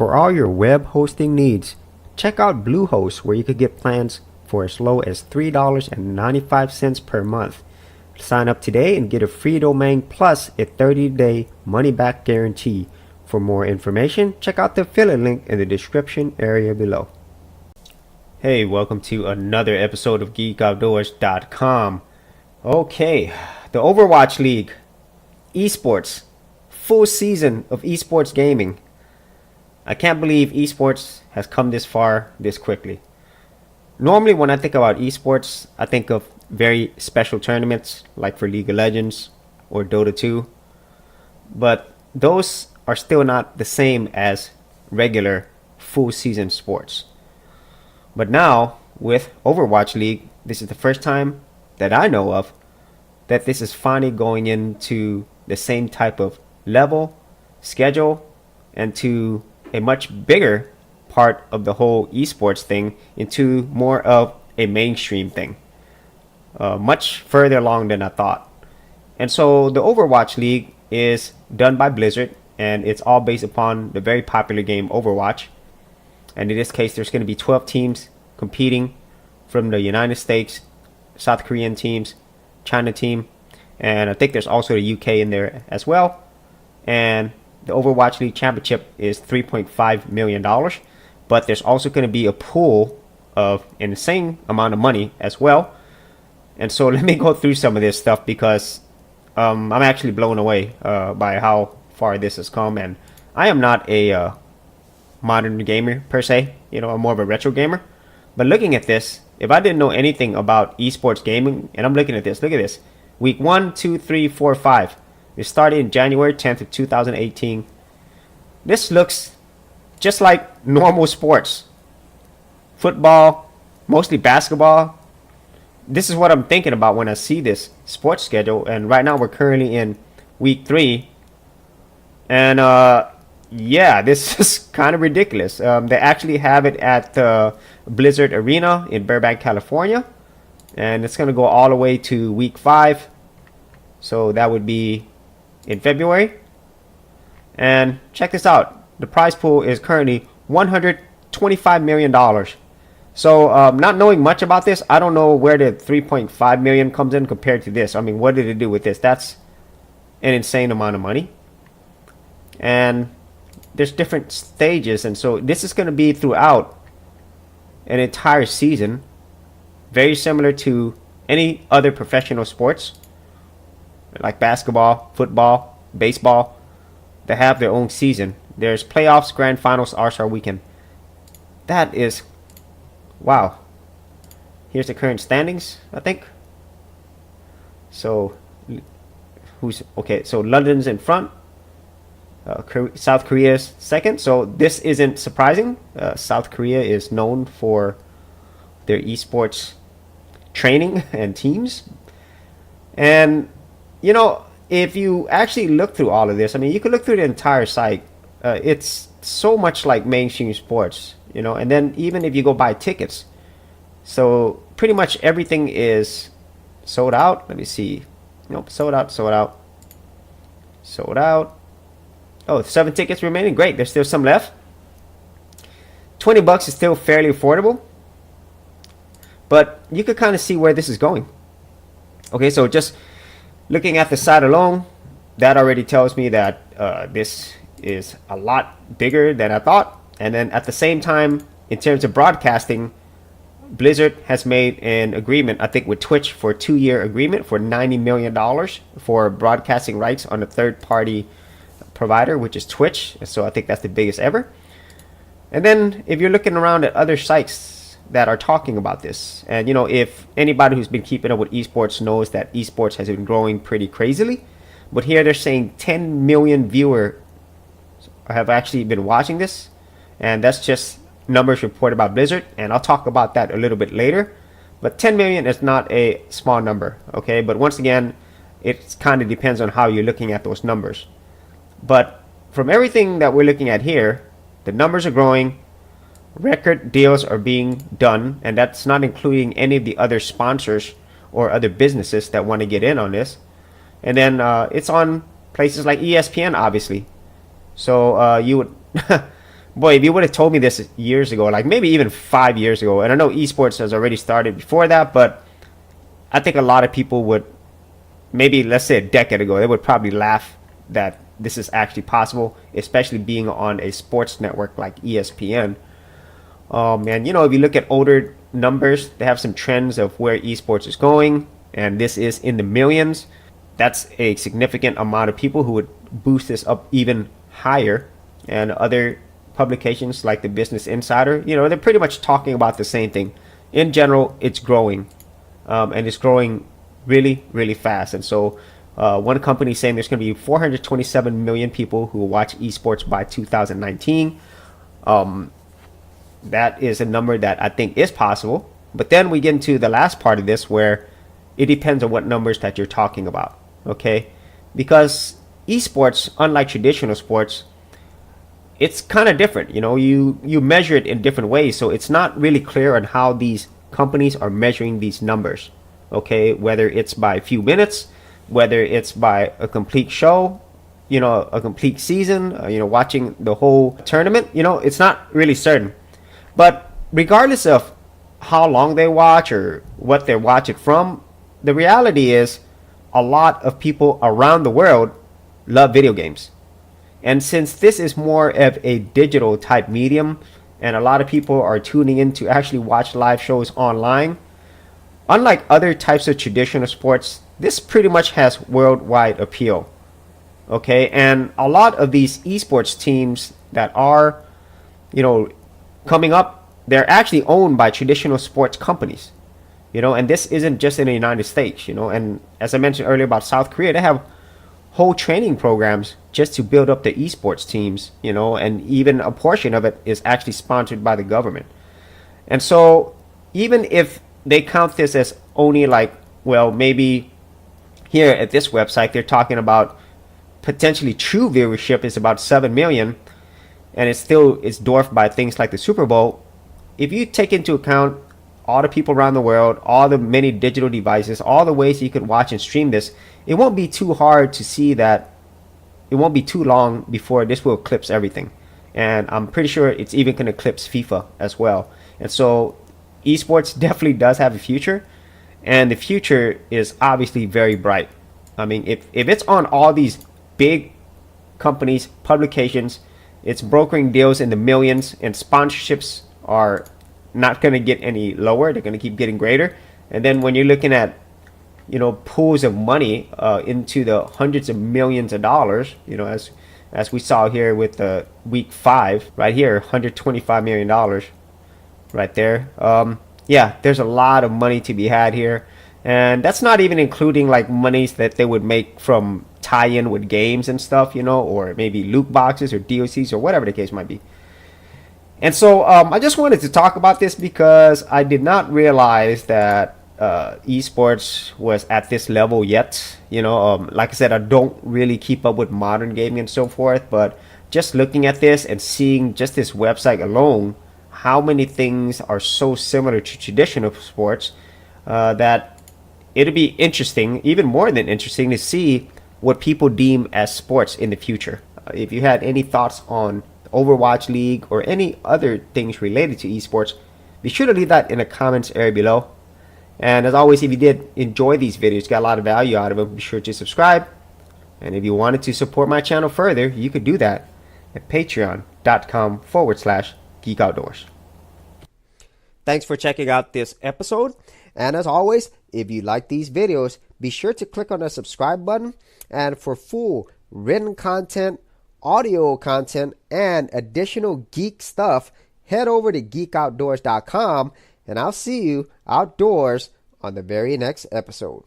For all your web hosting needs, check out BlueHost, where you could get plans for as low as $3.95 per month. Sign up today and get a free domain plus a 30-day money-back guarantee. For more information, check out the affiliate link in the description area below. Hey, welcome to another episode of GeekOutdoors.com. Okay, the Overwatch League, ESports, full season of esports gaming. I can't believe esports has come this far this quickly. Normally when I think about esports, I think of very special tournaments like for League of Legends or Dota 2. But those are still not the same as regular full season sports. But now with Overwatch League, this is the first time that I know of that this is finally going into the same type of level, schedule, and to a much bigger part of the whole esports thing into more of a mainstream thing. Much further along than I thought. And so the Overwatch League is done by Blizzard, and it's all based upon the very popular game Overwatch. And in this case, there's going to be 12 teams competing from the United States, South Korean teams, China team, and I think there's also the UK in there as well. And the Overwatch League Championship is $3.5 million, but there's also going to be a pool of an insane amount of money as well. And so let me go through some of this stuff because I'm actually blown away by how far this has come. And I am not a modern gamer per se, I'm more of a retro gamer. But looking at this, if I didn't know anything about esports gaming, and I'm looking at this, look at this. Week 1, 2, 3, 4, 5. It started in January 10th of 2018. This looks just like normal sports. Football, mostly basketball. This is what I'm thinking about when I see this sports schedule. And right now we're currently in week 3. And yeah, this is kind of ridiculous. They actually have it at the Blizzard Arena in Burbank, California. And it's going to go all the way to week 5. So that would be in February. And check this out. The prize pool is currently $125 million. So not knowing much about this, I don't know where the $3.5 million comes in compared to this. I mean, what did it do with this? That's an insane amount of money. And there's different stages. And so this is going to be throughout an entire season. Very similar to any other professional sports like basketball, football, baseball. They have their own season. There's playoffs, grand finals, All-Star weekend. That is, wow. Here's the current standings, I think. So, so London's in front. South Korea's second. So this isn't surprising. South Korea is known for their esports training and teams. And if you actually look through all of this, I mean, you could look through the entire site. It's so much like mainstream sports, and then even if you go buy tickets, so pretty much everything is sold out. Let me see. Nope, sold out. Oh, 7 tickets remaining. Great. There's still some left. $20 is still fairly affordable. But you could kind of see where this is going. Okay, so just looking at the site alone, that already tells me that this is a lot bigger than I thought. And then at the same time, in terms of broadcasting, Blizzard has made an agreement, I think, with Twitch for a 2-year agreement for $90 million for broadcasting rights on a third-party provider, which is Twitch. So I think that's the biggest ever. And then if you're looking around at other sites that are talking about this, and if anybody who's been keeping up with esports knows that esports has been growing pretty crazily, but here they're saying 10 million viewers have actually been watching this, and that's just numbers reported by Blizzard, and I'll talk about that a little bit later. But 10 million is not a small number, okay? But once again, it kind of depends on how you're looking at those numbers. But from everything that we're looking at here, the numbers are growing. Record deals are being done, and that's not including any of the other sponsors or other businesses that want to get in on this. And then it's on places like ESPN, obviously. So you would boy, if you would have told me this years ago, like maybe even 5 years ago, and I know esports has already started before that, but I think a lot of people would, maybe let's say a decade ago, they would probably laugh that this is actually possible, especially being on a sports network like ESPN. And if you look at older numbers, they have some trends of where esports is going, and this is in the millions. That's a significant amount of people who would boost this up even higher. And other publications like the Business Insider, they're pretty much talking about the same thing. In general, it's growing, and it's growing really, really fast. And so one company is saying there's going to be 427 million people who will watch esports by 2019. That is a number that I think is possible. But then we get into the last part of this where it depends on what numbers that you're talking about, okay? Because esports, unlike traditional sports, it's kind of different. You measure it in different ways, so it's not really clear on how these companies are measuring these numbers, okay? Whether it's by a few minutes, whether it's by a complete show, a complete season, watching the whole tournament, it's not really certain. But regardless of how long they watch or what they watch it from, the reality is a lot of people around the world love video games. And since this is more of a digital type medium, and a lot of people are tuning in to actually watch live shows online, unlike other types of traditional sports, this pretty much has worldwide appeal. Okay, and a lot of these esports teams that are, coming up, they're actually owned by traditional sports companies, and this isn't just in the United States, and as I mentioned earlier about South Korea, they have whole training programs just to build up the esports teams, and even a portion of it is actually sponsored by the government. And so even if they count this as only like, well, maybe here at this website, they're talking about potentially true viewership is about 7 million, and it's dwarfed by things like the Super Bowl. If you take into account all the people around the world, all the many digital devices, all the ways you could watch and stream this, it won't be too hard to see that it won't be too long before this will eclipse everything. And I'm pretty sure it's even going to eclipse FIFA as well. And so esports definitely does have a future, and the future is obviously very bright. I mean, if it's on all these big companies, publications, it's brokering deals in the millions, and sponsorships are not going to get any lower. They're going to keep getting greater. And then when you're looking at pools of money into the hundreds of millions of dollars, as we saw here with the week 5 right here, $125 million right there. Yeah, there's a lot of money to be had here, and that's not even including like monies that they would make from tie-in with games and stuff, or maybe loot boxes or DLCs or whatever the case might be. And so I just wanted to talk about this because I did not realize that esports was at this level yet. Like I said, I don't really keep up with modern gaming and so forth, but just looking at this and seeing just this website alone, how many things are so similar to traditional sports, that it'll be interesting, even more than interesting, to see what people deem as sports in the future. If you had any thoughts on Overwatch League or any other things related to esports, be sure to leave that in the comments area below. And as always, if you did enjoy these videos, got a lot of value out of them, be sure to subscribe. And if you wanted to support my channel further, you could do that at patreon.com/Geek Outdoors. Thanks for checking out this episode. And as always, if you like these videos, be sure to click on the subscribe button. And for full written content, audio content, and additional geek stuff, head over to geekoutdoors.com, and I'll see you outdoors on the very next episode.